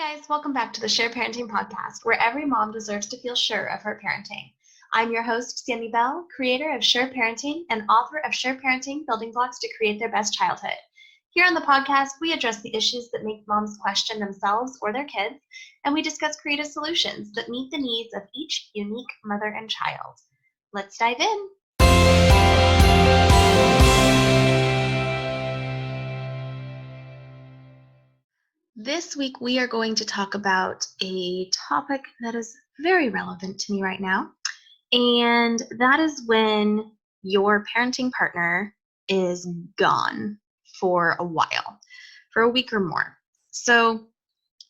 guys, welcome back to the S.U.R.E Parenting Podcast, where every mom deserves to feel sure of her parenting. I'm your host, Sandy Bell, creator of S.U.R.E Parenting and author of S.U.R.E Parenting Building Blocks to Create Their Best Childhood. Here on the podcast, we address the issues that make moms question themselves or their kids, and we discuss creative solutions that meet the needs of each unique mother and child. Let's dive in. This week, we are going to talk about a topic that is very relevant to me right now, and that is when your parenting partner is gone for a while, for a week or more. So,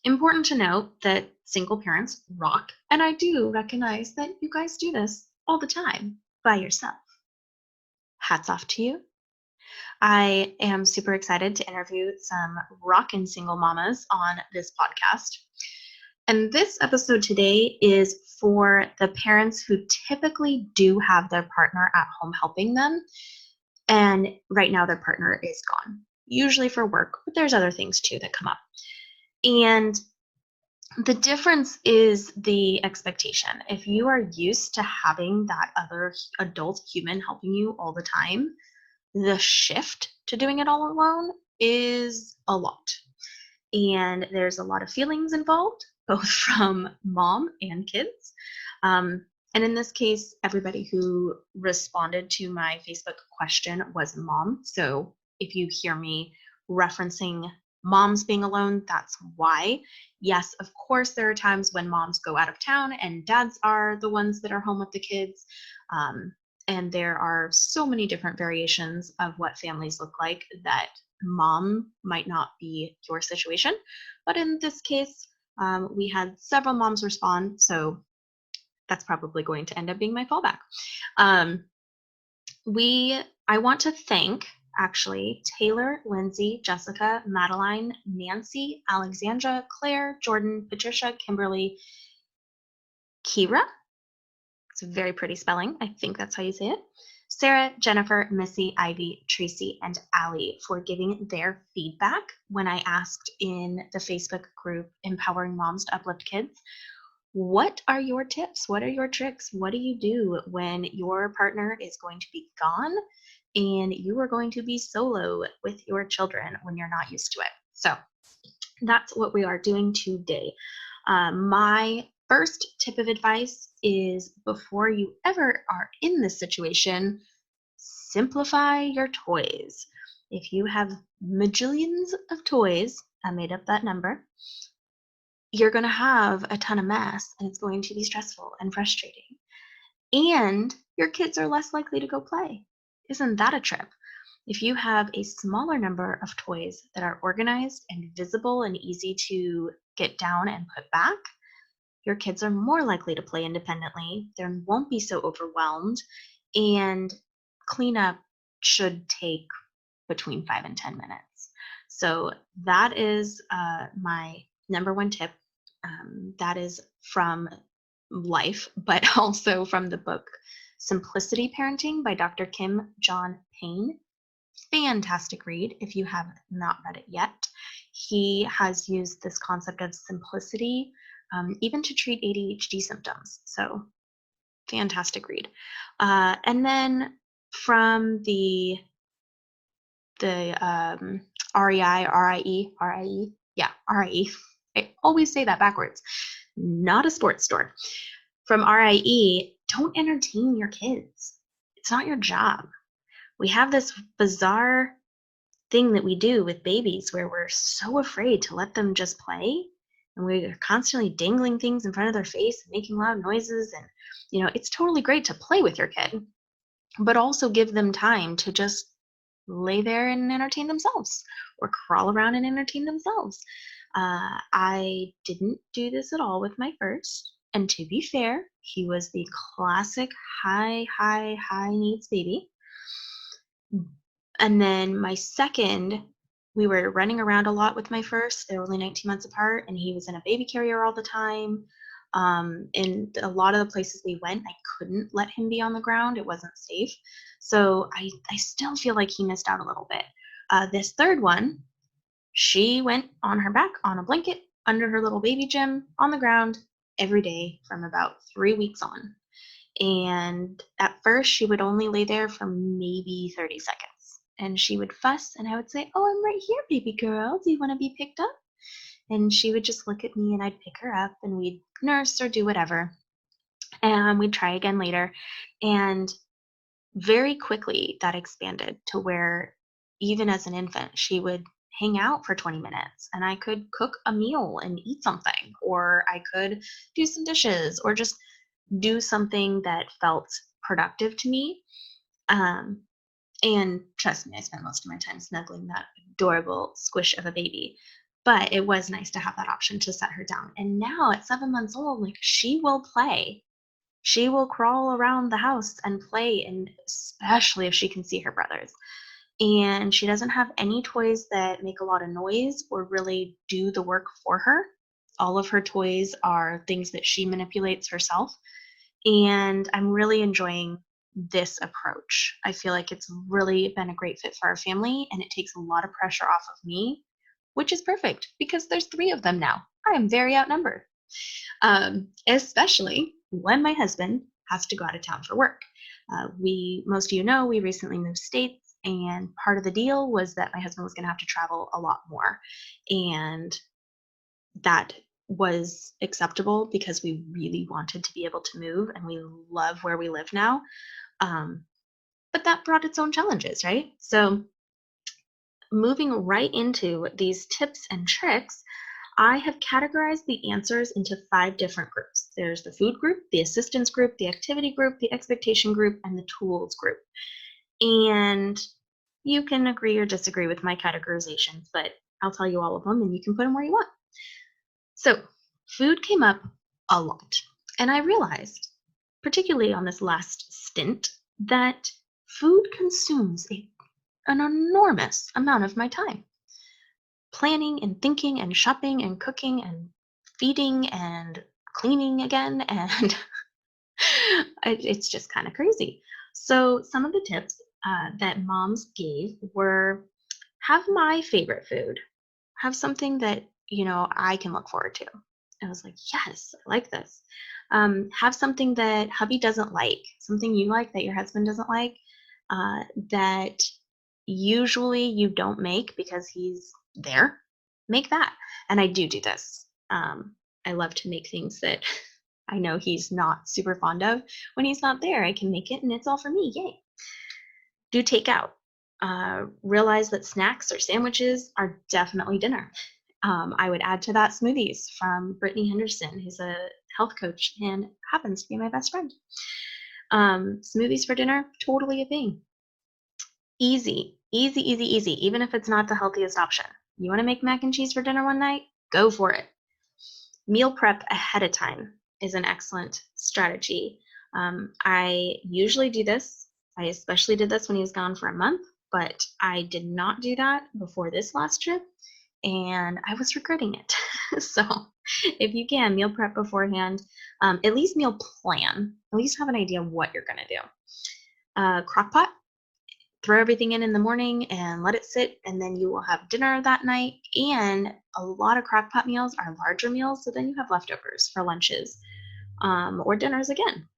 important to note that single parents rock, and I do recognize that you guys do this all the time by yourself. Hats off to you. I am super excited to interview some rockin' single mamas on this podcast. And this episode today is for the parents who typically do have their partner at home helping them. And right now their partner is gone, usually for work, but there's other things too that come up. And the difference is the expectation. If you are used to having that other adult human helping you all the time, the shift to doing it all alone is a lot. And there's a lot of feelings involved, both from mom and kids. And in this case, everybody who responded to my Facebook question was a mom. So if you hear me referencing moms being alone, that's why. Yes, of course, there are times when moms go out of town and dads are the ones that are home with the kids. And there are so many different variations of what families look like that mom might not be your situation. But in this case, we had several moms respond, so that's probably going to end up being my fallback. I want to thank, actually, Taylor, Lindsay, Jessica, Madeline, Nancy, Alexandra, Claire, Jordan, Patricia, Kimberly, Kira. It's a very pretty spelling. I think that's how you say it. Sarah, Jennifer, Missy, Ivy, Tracy, and Allie for giving their feedback when I asked in the Facebook group, Empowering Moms to Uplift Kids, what are your tips? What are your tricks? What do you do when your partner is going to be gone and you are going to be solo with your children when you're not used to it? So that's what we are doing today. My first tip of advice is, before you ever are in this situation, simplify your toys. If you have majillions of toys, I made up that number, you're going to have a ton of mess, and it's going to be stressful and frustrating. And your kids are less likely to go play. Isn't that a trip? If you have a smaller number of toys that are organized and visible and easy to get down and put back, your kids are more likely to play independently. They won't be so overwhelmed, and cleanup should take between 5 and 10 minutes. So that is my number one tip. That is from life, but also from the book Simplicity Parenting by Dr. Kim John Payne. Fantastic read if you have not read it yet. He has used this concept of simplicity even to treat ADHD symptoms. So fantastic read. And then from the REI. I always say that backwards. Not a sports store. From RIE, don't entertain your kids. It's not your job. We have this bizarre thing that we do with babies where we're so afraid to let them just play. And we're constantly dangling things in front of their face and making loud noises. And, it's totally great to play with your kid, but also give them time to just lay there and entertain themselves or crawl around and entertain themselves. I didn't do this at all with my first. And to be fair, he was the classic high needs baby. And then my second, we were running around a lot with my first. They were only 19 months apart, and he was in a baby carrier all the time. In a lot of the places we went, I couldn't let him be on the ground. It wasn't safe. So I still feel like he missed out a little bit. This third one, she went on her back on a blanket under her little baby gym on the ground every day from about 3 weeks on. And at first, she would only lay there for maybe 30 seconds. And she would fuss, and I would say, "Oh, I'm right here, baby girl. Do you want to be picked up?" And she would just look at me, and I'd pick her up, and we'd nurse or do whatever. And we'd try again later. And very quickly, that expanded to where even as an infant, she would hang out for 20 minutes, and I could cook a meal and eat something, or I could do some dishes, or just do something that felt productive to me. Um, and trust me, I spent most of my time snuggling that adorable squish of a baby. But it was nice to have that option to set her down. And now at 7 months old, like, she will play. She will crawl around the house and play, and especially if she can see her brothers. And she doesn't have any toys that make a lot of noise or really do the work for her. All of her toys are things that she manipulates herself. And I'm really enjoying this approach. I feel like it's really been a great fit for our family, and it takes a lot of pressure off of me, which is perfect because there's 3 of them now. I am very outnumbered, especially when my husband has to go out of town for work. Most of you know, we recently moved states, and part of the deal was that my husband was going to have to travel a lot more. And that was acceptable because we really wanted to be able to move, and we love where we live now. Um, but that brought its own challenges, right? So, moving right into these tips and tricks, I have categorized the answers into 5 different groups. There's the food group, the assistance group, the activity group, the expectation group, and the tools group. And you can agree or disagree with my categorizations, but I'll tell you all of them and you can put them where you want. So, food came up a lot. And I realized, particularly on this last stint, that food consumes an enormous amount of my time. Planning and thinking and shopping and cooking and feeding and cleaning again. And it's just kind of crazy. So, some of the tips that moms gave were: have my favorite food, have something that I can look forward to. I was like, yes, I like this. Have something that hubby doesn't like, something you like that your husband doesn't like, that usually you don't make because he's there. Make that. And I do this. I love to make things that I know he's not super fond of. When he's not there, I can make it and it's all for me. Yay. Do takeout. Realize that snacks or sandwiches are definitely dinner. I would add to that smoothies from Brittany Henderson, who's a health coach and happens to be my best friend. Smoothies for dinner, totally a thing. Easy, easy, easy, easy, even if it's not the healthiest option. You want to make mac and cheese for dinner one night? Go for it. Meal prep ahead of time is an excellent strategy. I usually do this. I especially did this when he was gone for a month, but I did not do that before this last trip, and I was regretting it. So if you can, meal prep beforehand, at least meal plan, at least have an idea of what you're going to do. Crock pot, throw everything in the morning and let it sit, and then you will have dinner that night. And a lot of crock pot meals are larger meals, so then you have leftovers for lunches or dinners again.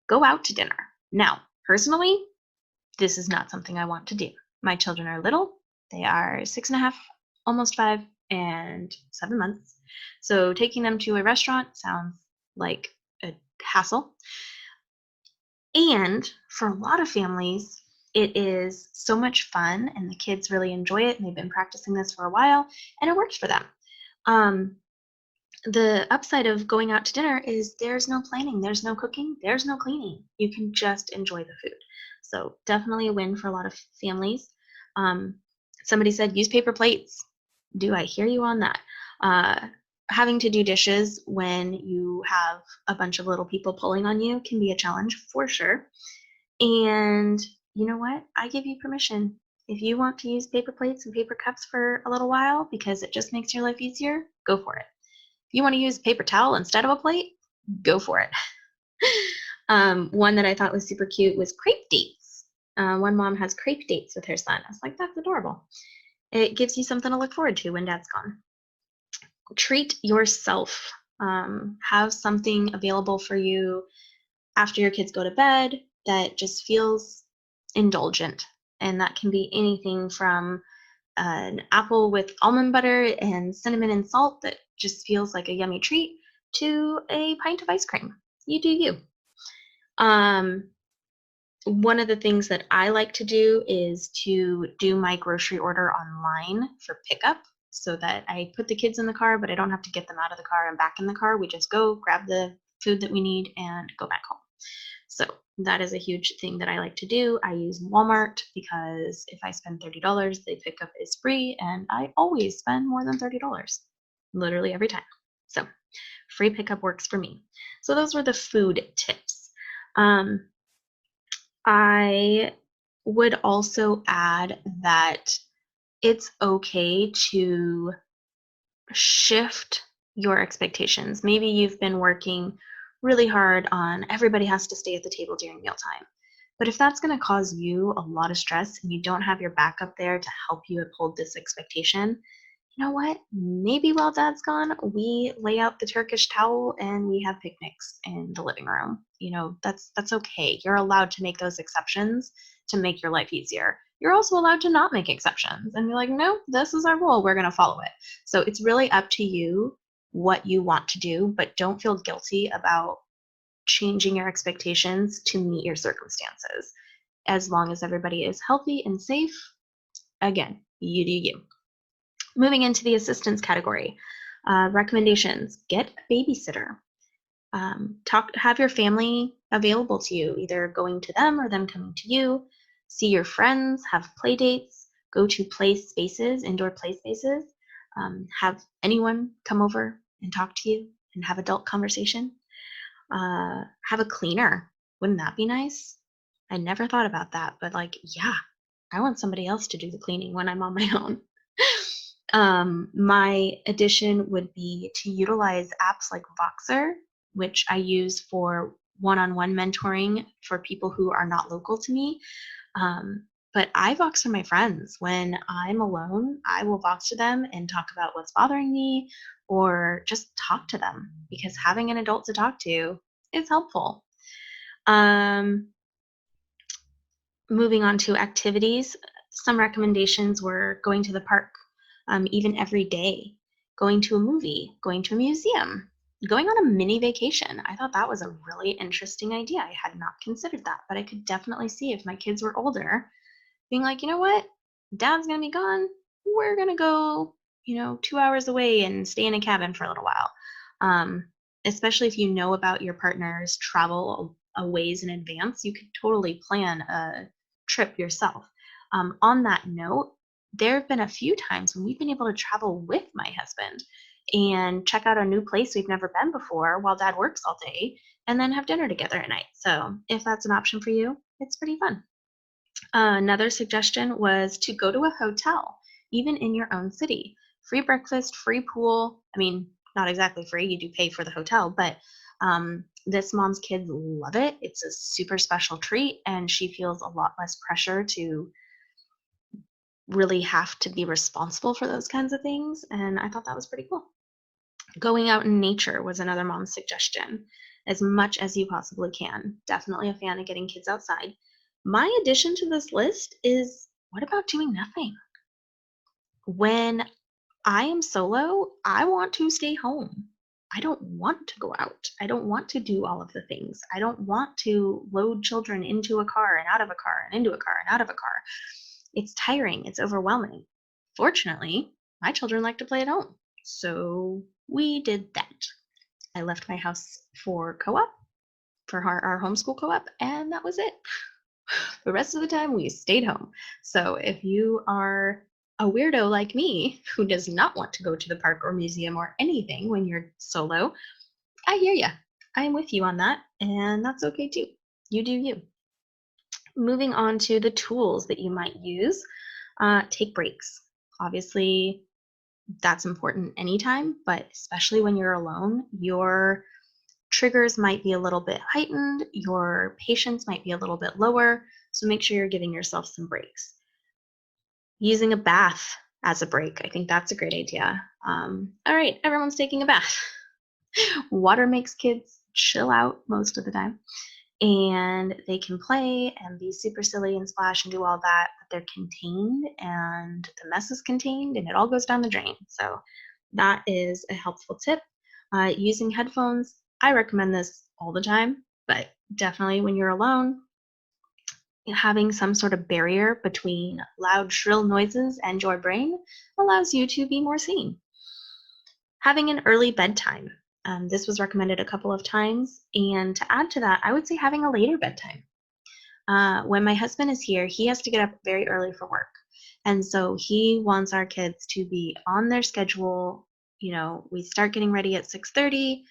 Go out to dinner. Now, personally, this is not something I want to do. My children are little. They are 6.5, almost 5, and 7 months. So taking them to a restaurant sounds like a hassle. And for a lot of families, it is so much fun, and the kids really enjoy it, and they've been practicing this for a while, and it works for them. The upside of going out to dinner is there's no planning, there's no cooking, there's no cleaning. You can just enjoy the food. So definitely a win for a lot of families. Somebody said use paper plates. Do I hear you on that? Having to do dishes when you have a bunch of little people pulling on you can be a challenge for sure. And you know what? I give you permission. If you want to use paper plates and paper cups for a little while because it just makes your life easier, go for it. If you want to use a paper towel instead of a plate, go for it. One that I thought was super cute was crepe dates. One mom has crepe dates with her son. I was like, that's adorable. It gives you something to look forward to when dad's gone. treat yourself. Have something available for you after your kids go to bed that just feels indulgent. And that can be anything from an apple with almond butter and cinnamon and salt that just feels like a yummy treat to a pint of ice cream. You do you. Um, One of the things that I like to do is to do my grocery order online for pickup so that I put the kids in the car, but I don't have to get them out of the car and back in the car. We just go grab the food that we need and go back home. So that is a huge thing that I like to do. I use Walmart because if I spend $30, the pickup is free, and I always spend more than $30, literally every time. So free pickup works for me. So those were the food tips. I would also add that it's okay to shift your expectations. Maybe you've been working really hard on everybody has to stay at the table during mealtime. But if that's going to cause you a lot of stress and you don't have your backup there to help you uphold this expectation, you know what? Maybe while dad's gone, we lay out the Turkish towel and we have picnics in the living room. That's okay. You're allowed to make those exceptions to make your life easier. You're also allowed to not make exceptions and be like, no, this is our rule. We're going to follow it. So it's really up to you what you want to do, but don't feel guilty about changing your expectations to meet your circumstances. As long as everybody is healthy and safe, again, you do you. Moving into the assistance category, recommendations: get a babysitter. Have your family available to you, either going to them or them coming to you. See your friends, have play dates, go to play spaces, indoor play spaces. Have anyone come over and talk to you and have adult conversation. Have a cleaner. Wouldn't that be nice? I never thought about that, but yeah, I want somebody else to do the cleaning when I'm on my own. My addition would be to utilize apps like Voxer, which I use for one-on-one mentoring for people who are not local to me. But I Voxer my friends. When I'm alone, I will Voxer them and talk about what's bothering me or just talk to them because having an adult to talk to is helpful. Moving on to activities, some recommendations were going to the park, even every day, going to a movie, going to a museum, going on a mini vacation. I thought that was a really interesting idea. I had not considered that, but I could definitely see if my kids were older, being like, you know what, dad's gonna be gone. We're gonna go, 2 hours away and stay in a cabin for a little while. Especially if you know about your partner's travel a ways in advance, you could totally plan a trip yourself. On that note, there have been a few times when we've been able to travel with my husband and check out a new place we've never been before while dad works all day and then have dinner together at night. So if that's an option for you, it's pretty fun. Another suggestion was to go to a hotel, even in your own city. Free breakfast, free pool. I mean, not exactly free, you do pay for the hotel, but this mom's kids love it. It's a super special treat, and she feels a lot less pressure to really have to be responsible for those kinds of things. And I thought that was pretty cool. Going out in nature was another mom's suggestion, as much as you possibly can. Definitely a fan of getting kids outside. My addition to this list is, what about doing nothing? When I am solo, I want to stay home. I don't want to go out. I don't want to do all of the things. I don't want to load children into a car and out of a car and into a car and out of a car. It's tiring. It's overwhelming. Fortunately, my children like to play at home. So we did that. I left my house for co-op, for our homeschool co-op, and that was it. The rest of the time we stayed home. So if you are a weirdo like me who does not want to go to the park or museum or anything when you're solo, I hear ya. I am with you on that, and that's okay too. You do you. Moving on to the tools that you might use, take breaks. Obviously, that's important anytime, but especially when you're alone, your triggers might be a little bit heightened, your patience might be a little bit lower, so make sure you're giving yourself some breaks. Using a bath as a break. I think that's a great idea. All right, everyone's taking a bath. Water makes kids chill out most of the time, and they can play and be super silly and splash and do all that, but they're contained and the mess is contained and it all goes down the drain. So that is a helpful tip. Using headphones, I recommend this all the time, but definitely when you're alone, having some sort of barrier between loud, shrill noises and your brain allows you to be more sane. Having an early bedtime. This was recommended a couple of times. And to add to that, I would say having a later bedtime. When my husband is here, he has to get up very early for work. And so he wants our kids to be on their schedule. You know, we start getting ready at 6:30.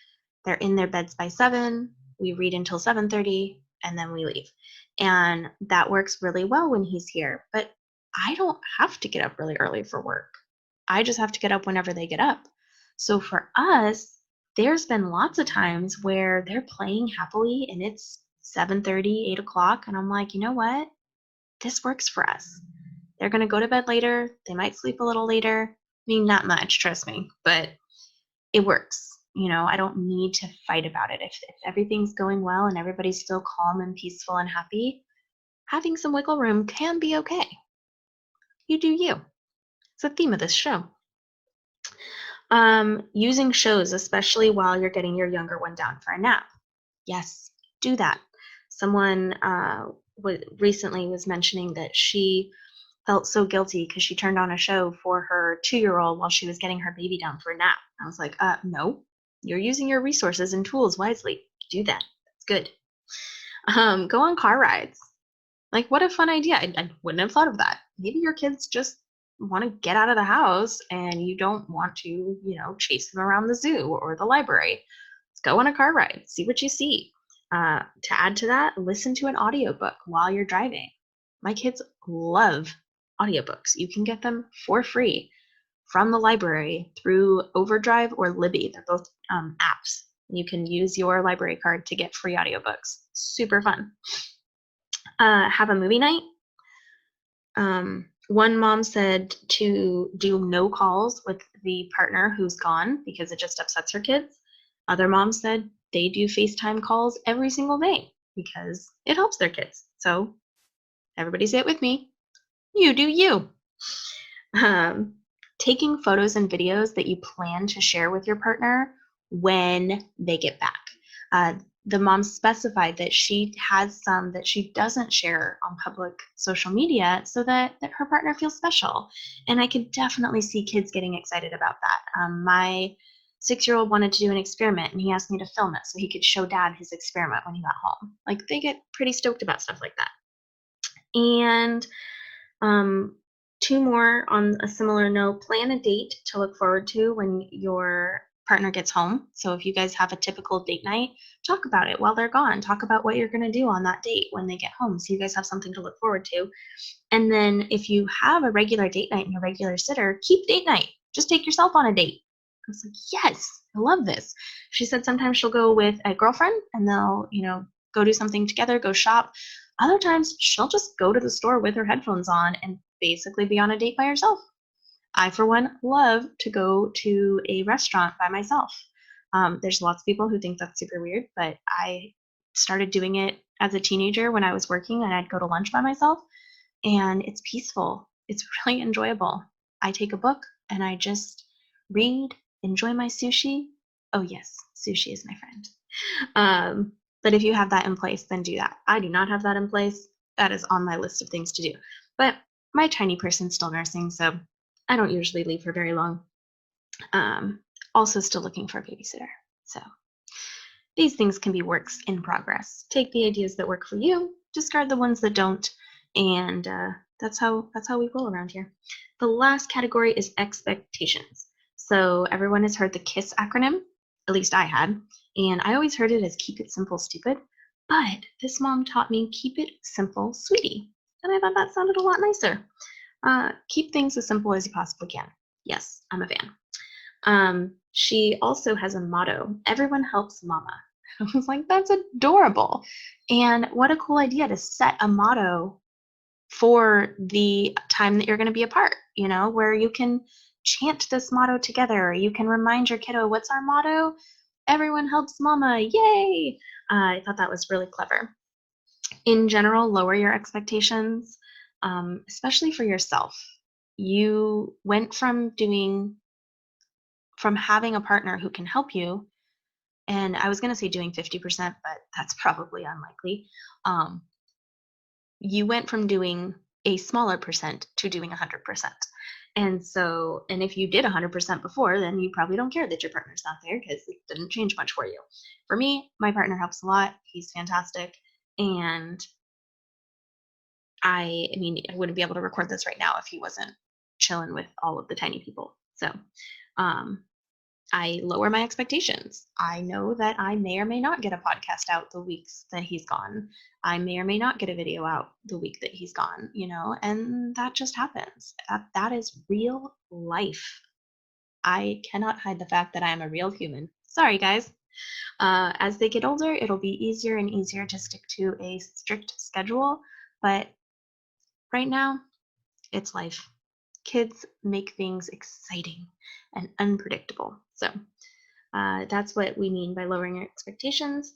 They're in their beds by 7. We read until 7:30 and then we leave. And that works really well when he's here. But I don't have to get up really early for work. I just have to get up whenever they get up. So for us, there's been lots of times where they're playing happily and it's 7:30, 8 o'clock, and I'm like, you know what? This works for us. They're going to go to bed later. They might sleep a little later. I mean, not much, trust me, but it works. You know, I don't need to fight about it. If everything's going well and everybody's still calm and peaceful and happy, having some wiggle room can be okay. You do you. It's the theme of this show. Using shows, especially while you're getting your younger one down for a nap. Yes, do that. Someone recently was mentioning that she felt so guilty because she turned on a show for her 2-year-old while she was getting her baby down for a nap. I was like, no, you're using your resources and tools wisely. Do that. It's good. Go on car rides. Like, what a fun idea. I wouldn't have thought of that. Maybe your kids just want to get out of the house and you don't want to, you know, chase them around the zoo or the library. Let's go on a car ride, see what you see. To add to that, listen to an audiobook while you're driving. My kids love audiobooks. You can get them for free from the library through Overdrive or Libby. They're both apps. You can use your library card to get free audiobooks. Super fun. Have a movie night. One mom said to do no calls with the partner who's gone because it just upsets her kids. Other moms said they do FaceTime calls every single day because it helps their kids. So everybody say it with me. You do you. Taking photos and videos that you plan to share with your partner when they get back. The mom specified that she has some that she doesn't share on public social media so that her partner feels special. And I could definitely see kids getting excited about that. My 6-year-old wanted to do an experiment and he asked me to film it so he could show dad his experiment when he got home. Like, they get pretty stoked about stuff like that. And 2 more on a similar note. Plan a date to look forward to when your partner gets home. So if you guys have a typical date night, talk about it while they're gone. Talk about what you're going to do on that date when they get home so you guys have something to look forward to. And then if you have a regular date night and a regular sitter, keep date night. Just take yourself on a date. I was like, yes, I love this. She said sometimes she'll go with a girlfriend and they'll, you know, go do something together, go shop. Other times she'll just go to the store with her headphones on and basically be on a date by herself. I, for one, love to go to a restaurant by myself. There's lots of people who think that's super weird, but I started doing it as a teenager when I was working and I'd go to lunch by myself, and it's peaceful. It's really enjoyable. I take a book and I just read, enjoy my sushi. Oh yes, sushi is my friend. But if you have that in place, then do that. I do not have that in place. That is on my list of things to do. But my tiny person's still nursing, so I don't usually leave for very long. Also still looking for a babysitter. So these things can be works in progress. Take the ideas that work for you, discard the ones that don't, and that's how we roll around here. The last category is expectations. So everyone has heard the KISS acronym, at least I had, and I always heard it as keep it simple, stupid, but this mom taught me keep it simple, sweetie, and I thought that sounded a lot nicer. Keep things as simple as you possibly can. Yes, I'm a fan. She also has a motto, everyone helps mama. I was like, that's adorable. And what a cool idea to set a motto for the time that you're going to be apart, where you can chant this motto together. You can remind your kiddo, what's our motto? Everyone helps mama. Yay! I thought that was really clever. In general, lower your expectations, especially for yourself. You went from having a partner who can help you, and I was going to say doing 50%, but that's probably unlikely. You went from doing a smaller percent to doing 100%. And if you did 100% before, then you probably don't care that your partner's not there because it didn't change much for you. For me, my partner helps a lot. He's fantastic. And I wouldn't be able to record this right now if he wasn't chilling with all of the tiny people. So, um, I lower my expectations. I know that I may or may not get a podcast out the weeks that he's gone. I may or may not get a video out the week that he's gone, and that just happens. That is real life. I cannot hide the fact that I am a real human. Sorry, guys. As they get older, it'll be easier and easier to stick to a strict schedule, but right now, it's life. Kids make things exciting and unpredictable. So, that's what we mean by lowering your expectations.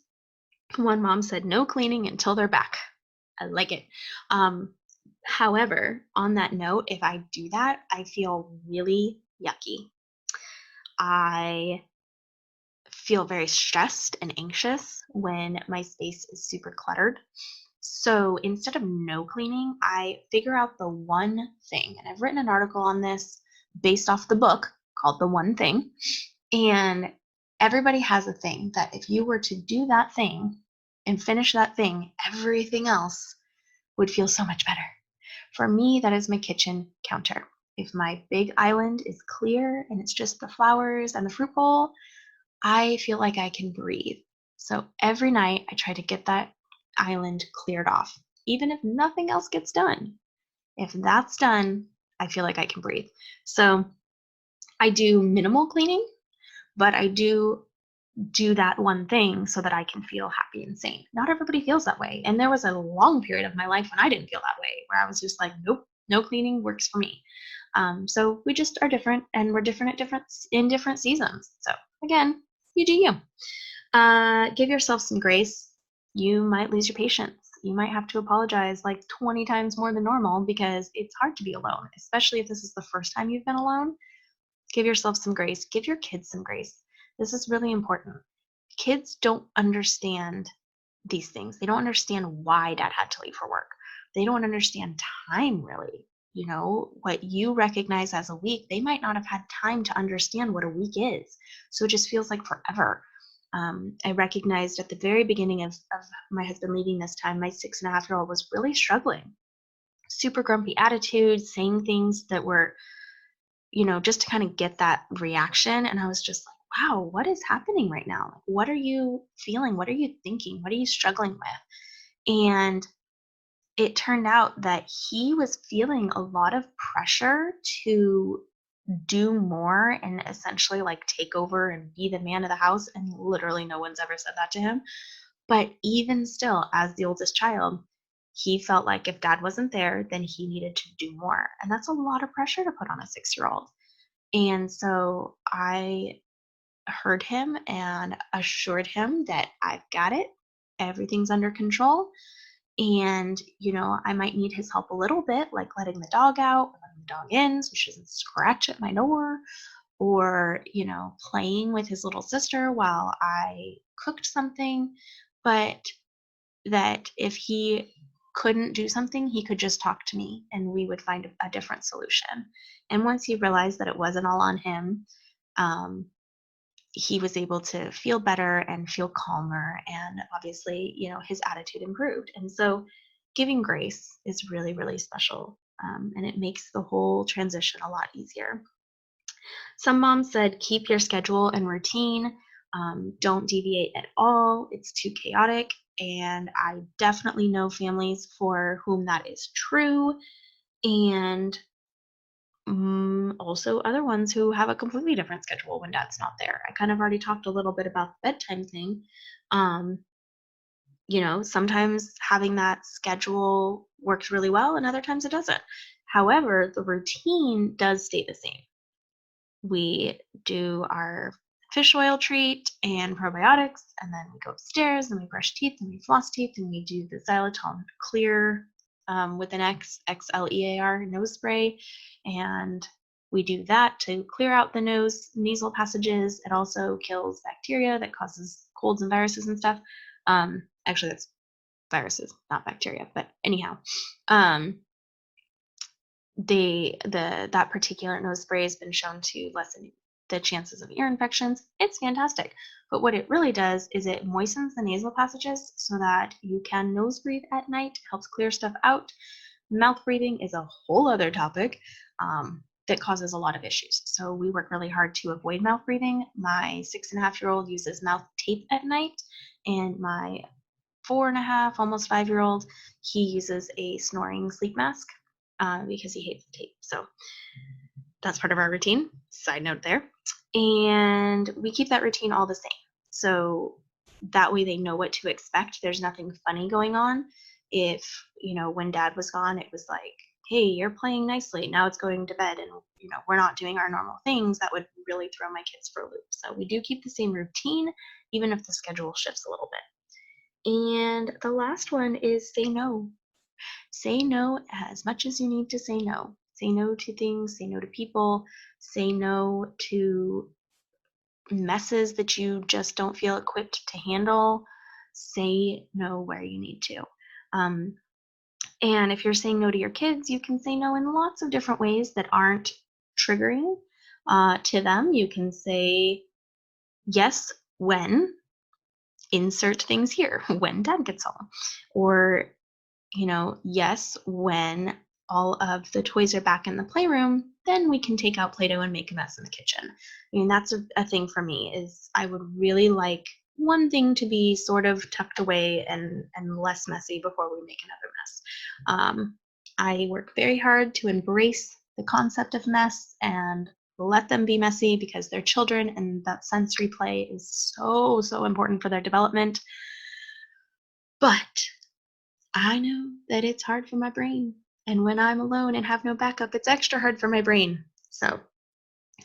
One mom said no cleaning until they're back. I like it. However, on that note, if I do that, I feel really yucky. I feel very stressed and anxious when my space is super cluttered. So instead of no cleaning, I figure out the one thing. And I've written an article on this based off the book called The One Thing. And everybody has a thing that if you were to do that thing and finish that thing, everything else would feel so much better. For me, that is my kitchen counter. If my big island is clear and it's just the flowers and the fruit bowl, I feel like I can breathe. So every night I try to get that island cleared off, even if nothing else gets done. If that's done, I feel like I can breathe. So I do minimal cleaning, but I do that one thing so that I can feel happy and sane. Not everybody feels that way. And there was a long period of my life when I didn't feel that way, where I was just like, nope, no cleaning works for me. So we just are different, and we're different in different seasons. So again, you do you. Give yourself some grace. You might lose your patience. You might have to apologize like 20 times more than normal because it's hard to be alone, especially if this is the first time you've been alone. Give yourself some grace. Give your kids some grace. This is really important. Kids don't understand these things. They don't understand why dad had to leave for work. They don't understand time, really. What you recognize as a week, they might not have had time to understand what a week is. So it just feels like forever. I recognized at the very beginning of my husband leaving this time, my 6.5-year-old was really struggling. Super grumpy attitude, saying things that were, just to kind of get that reaction. And I was just like, wow, what is happening right now? What are you feeling? What are you thinking? What are you struggling with? And it turned out that he was feeling a lot of pressure to do more and essentially like take over and be the man of the house. And literally no one's ever said that to him. But even still, as the oldest child, he felt like if dad wasn't there, then he needed to do more. And that's a lot of pressure to put on a 6-year-old. And so I heard him and assured him that I've got it. Everything's under control. And, I might need his help a little bit, like letting the dog out, letting the dog in so she doesn't scratch at my door, or, playing with his little sister while I cooked something. But that if he couldn't do something, he could just talk to me and we would find a different solution. And once he realized that it wasn't all on him, he was able to feel better and feel calmer. And obviously, his attitude improved. And so giving grace is really, really special. And it makes the whole transition a lot easier. Some moms said, keep your schedule and routine. Don't deviate at all. It's too chaotic. And I definitely know families for whom that is true. And also other ones who have a completely different schedule when dad's not there. I kind of already talked a little bit about the bedtime thing. Sometimes having that schedule works really well and other times it doesn't. However, the routine does stay the same. We do our fish oil treat and probiotics, and then we go upstairs and we brush teeth and we floss teeth and we do the xylitol clear with an XLEAR nose spray. And we do that to clear out the nasal passages. It also kills bacteria that causes colds and viruses and stuff. Actually, that's viruses, not bacteria, but anyhow. That particular nose spray has been shown to lessen the chances of ear infections. It's fantastic. But what it really does is it moistens the nasal passages so that you can nose breathe at night, helps clear stuff out. Mouth breathing is a whole other topic that causes a lot of issues. So we work really hard to avoid mouth breathing. My 6.5-year-old uses mouth tape at night, and my 4.5, almost 5-year-old, he uses a snoring sleep mask because he hates the tape. So that's part of our routine. Side note there. And we keep that routine all the same. So that way they know what to expect. There's nothing funny going on. If, when dad was gone, it was like, hey, you're playing nicely. Now it's going to bed and, we're not doing our normal things. That would really throw my kids for a loop. So we do keep the same routine, even if the schedule shifts a little bit. And the last one is say no. Say no as much as you need to say no. Say no to things, say no to people, say no to messes that you just don't feel equipped to handle. Say no where you need to. And if you're saying no to your kids, you can say no in lots of different ways that aren't triggering to them. You can say yes when, insert things here, when dad gets home. Or yes, when all of the toys are back in the playroom, then we can take out Play-Doh and make a mess in the kitchen. I mean, that's a thing for me is I would really like one thing to be sort of tucked away and less messy before we make another mess. I work very hard to embrace the concept of mess and let them be messy because they're children and that sensory play is so, so important for their development. But I know that it's hard for my brain. And when I'm alone and have no backup, it's extra hard for my brain. So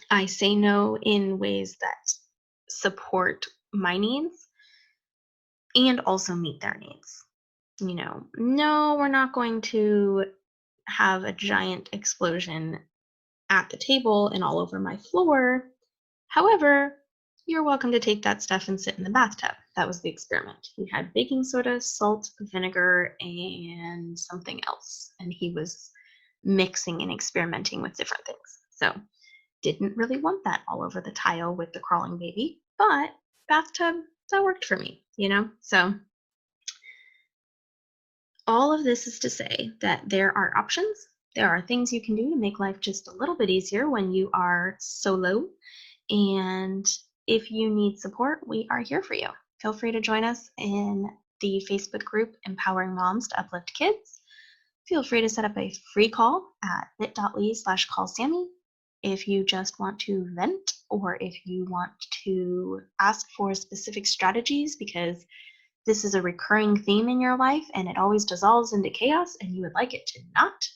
I say no in ways that support my needs and also meet their needs. No, we're not going to have a giant explosion at the table and all over my floor. However, you're welcome to take that stuff and sit in the bathtub. That was the experiment. He had baking soda, salt, vinegar, and something else. And he was mixing and experimenting with different things. So didn't really want that all over the tile with the crawling baby, but bathtub, that worked for me, So all of this is to say that there are options. There are things you can do to make life just a little bit easier when you are solo. And if you need support, we are here for you. Feel free to join us in the Facebook group Empowering Moms to Uplift Kids. Feel free to set up a free call at bit.ly/callsammy if you just want to vent or if you want to ask for specific strategies because this is a recurring theme in your life and it always dissolves into chaos and you would like it to not.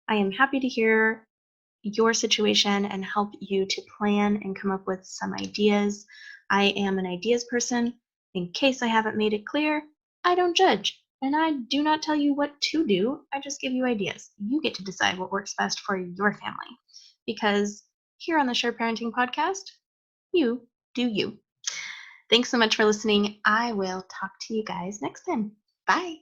I am happy to hear your situation and help you to plan and come up with some ideas. I am an ideas person. In case I haven't made it clear, I don't judge and I do not tell you what to do. I just give you ideas. You get to decide what works best for your family because here on the S.U.R.E Parenting Podcast, you do you. Thanks so much for listening. I will talk to you guys next time. Bye.